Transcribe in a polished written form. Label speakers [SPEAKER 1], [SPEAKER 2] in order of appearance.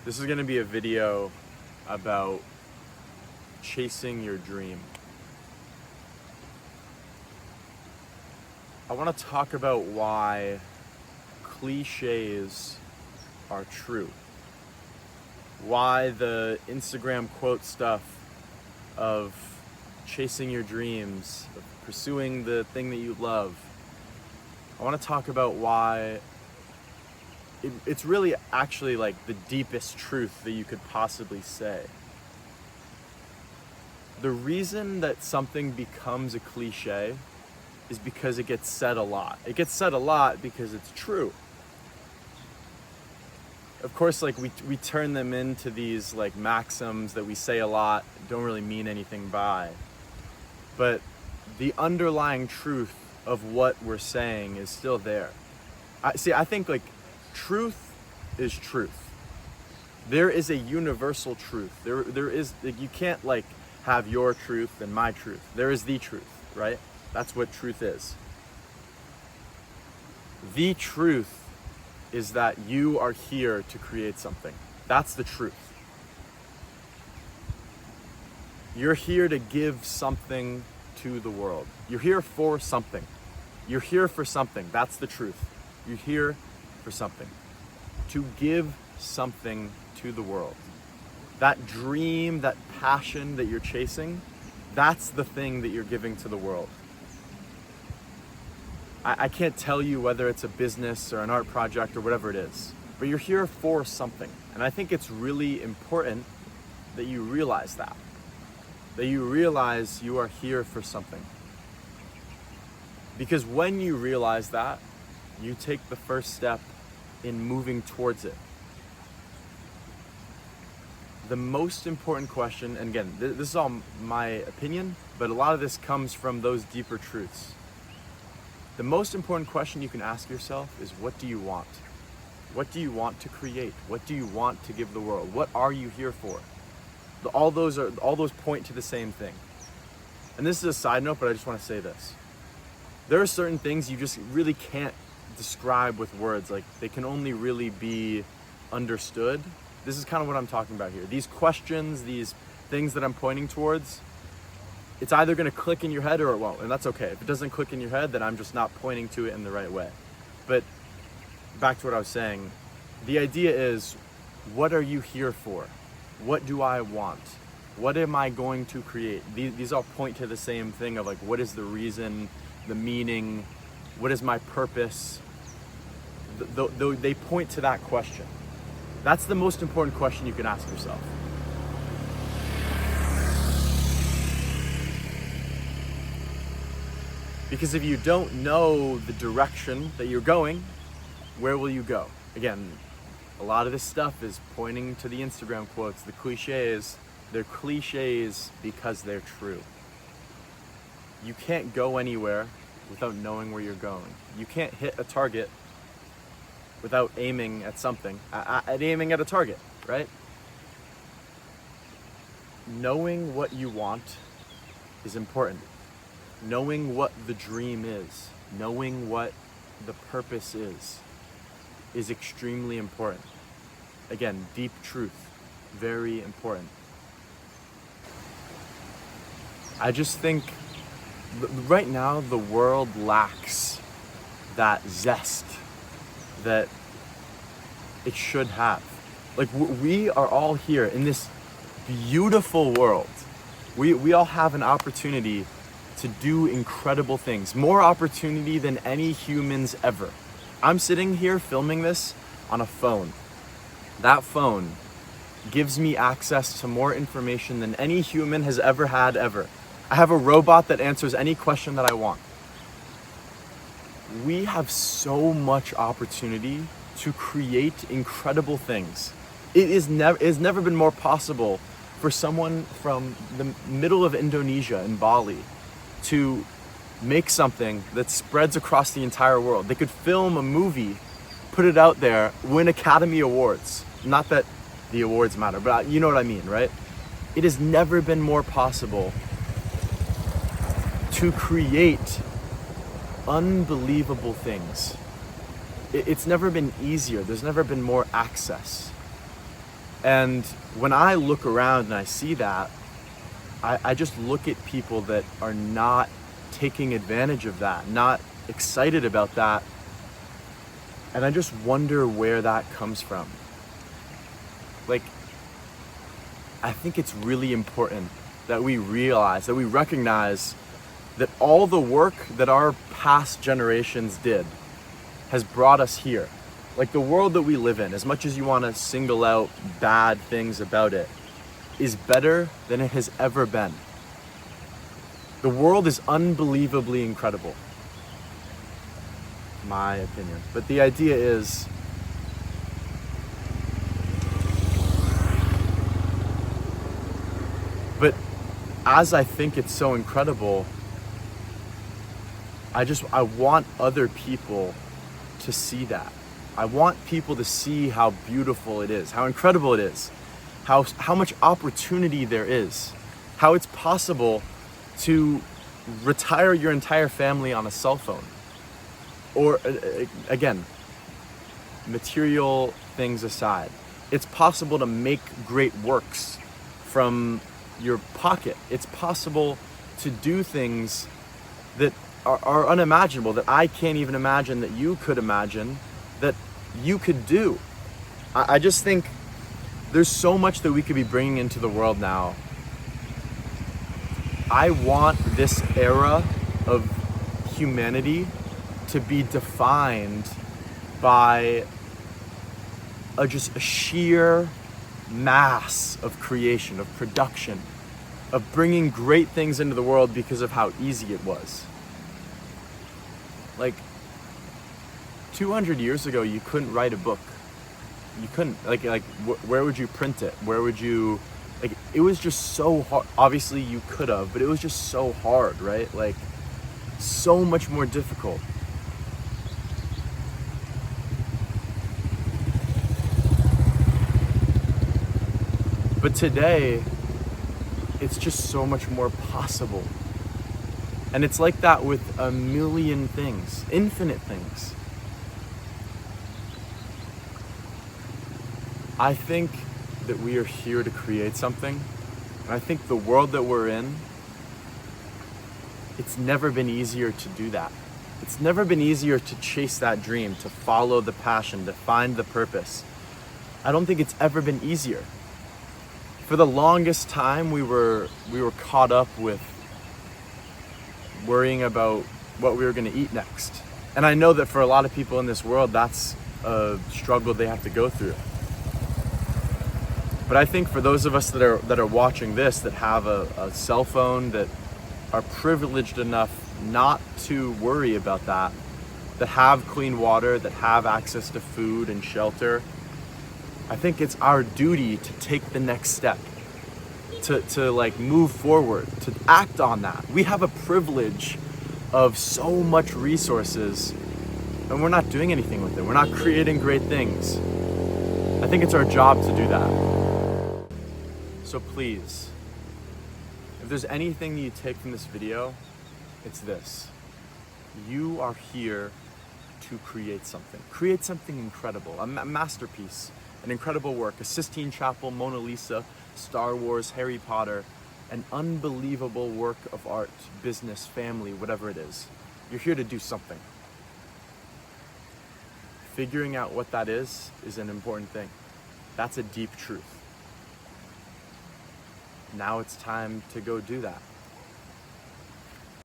[SPEAKER 1] This is going to be a video about chasing your dream. I want to talk about why cliches are true. Why the Instagram quote stuff of chasing your dreams, of pursuing the thing that you love. I want to talk about why it's really actually like the deepest truth that you could possibly say. The reason that something becomes a cliche is because it gets said a lot. It gets said a lot because it's true. Of course, like we turn them into these like maxims that we say a lot, don't really mean anything by. But the underlying truth of what we're saying is still there. I think like truth is truth. There is a universal truth. There is, like, you can't like have your truth and my truth. There is the truth, right? That's what truth is. The truth is that you are here to create something. That's the truth. You're here to give something to the world. You're here for something. You're here for something. That's the truth. You're here for something. To give something to the world. That dream, that passion that you're chasing, that's the thing that you're giving to the world. I can't tell you whether it's a business or an art project or whatever it is, but you're here for something. And I think it's really important that you realize that. That you realize you are here for something. Because when you realize that, you take the first step in moving towards it. The most important question, and again, this is all my opinion, but a lot of this comes from those deeper truths. The most important question you can ask yourself is, what do you want? What do you want to create? What do you want to give the world? What are you here for? All those point to the same thing. And this is a side note, but I just want to say this. There are certain things you just really can't describe with words. Like, they can only really be understood. This is kind of what I'm talking about here. These questions, these things that I'm pointing towards, it's either going to click in your head or it won't, and that's okay. If it doesn't click in your head, then I'm just not pointing to it in the right way. But back to what I was saying, the idea is, what are you here for? What do I want? What am I going to create? These all point to the same thing of like, what is the reason, the meaning, what is my purpose? They point to that question. That's the most important question you can ask yourself. Because if you don't know the direction that you're going, where will you go? Again, a lot of this stuff is pointing to the Instagram quotes, the cliches. They're cliches because they're true. You can't go anywhere without knowing where you're going. You can't hit a target without aiming at something, aiming at a target, right? Knowing what you want is important. Knowing what the dream is, knowing what the purpose is extremely important. Again, deep truth, very important. I just think right now the world lacks that zest that it should have. Like, we are all here in this beautiful world. We all have an opportunity to do incredible things, more opportunity than any humans ever. I'm sitting here filming this on a phone. That phone gives me access to more information than any human has ever had ever. I have a robot that answers any question that I want. We have so much opportunity to create incredible things. It has never been more possible for someone from the middle of Indonesia in Bali to make something that spreads across the entire world. They could film a movie, put it out there, win Academy Awards. Not that the awards matter, but you know what I mean, right? It has never been more possible to create unbelievable things. It's never been easier. There's never been more access. And when I look around and I see that, I just look at people that are not taking advantage of that, not excited about that. And I just wonder where that comes from. Like, I think it's really important that we realize, that we recognize that all the work that our past generations did has brought us here. Like, the world that we live in, as much as you want to single out bad things about it, is better than it has ever been. The world is unbelievably incredible, my opinion. But the idea is, but as I think it's so incredible, I want other people to see that. I want people to see how beautiful it is, how incredible it is, how much opportunity there is, how it's possible to retire your entire family on a cell phone. Or again, material things aside, it's possible to make great works from your pocket. It's possible to do things that are unimaginable, that I can't even imagine, that you could imagine, that you could do. I just think there's so much that we could be bringing into the world now. I want this era of humanity to be defined by just a sheer mass of creation, of production, of bringing great things into the world because of how easy it was. Like, 200 years ago, you couldn't write a book. You couldn't, where would you print it? Where would you, it was just so hard. Obviously you could have, but it was just so hard, right? Like, so much more difficult. But today, it's just so much more possible. And it's like that with a million things, infinite things. I think that we are here to create something. And I think the world that we're in, it's never been easier to do that. It's never been easier to chase that dream, to follow the passion, to find the purpose. I don't think it's ever been easier. For the longest time, we were caught up with worrying about what we were going to eat next. And I know that for a lot of people in this world, that's a struggle they have to go through. But I think for those of us that are watching this, that have a cell phone, that are privileged enough not to worry about that have clean water, that have access to food and shelter, I think it's our duty to take the next step, to like move forward, to act on that. We have a privilege of so much resources, and we're not doing anything with it. We're not creating great things. I think it's our job to do that. So please, if there's anything you take from this video, it's this. You are here to create something. Create something incredible, a masterpiece, an incredible work, a Sistine Chapel, Mona Lisa, Star Wars, Harry Potter, an unbelievable work of art, business, family, whatever it is. You're here to do something. Figuring out what that is an important thing. That's a deep truth. Now it's time to go do that.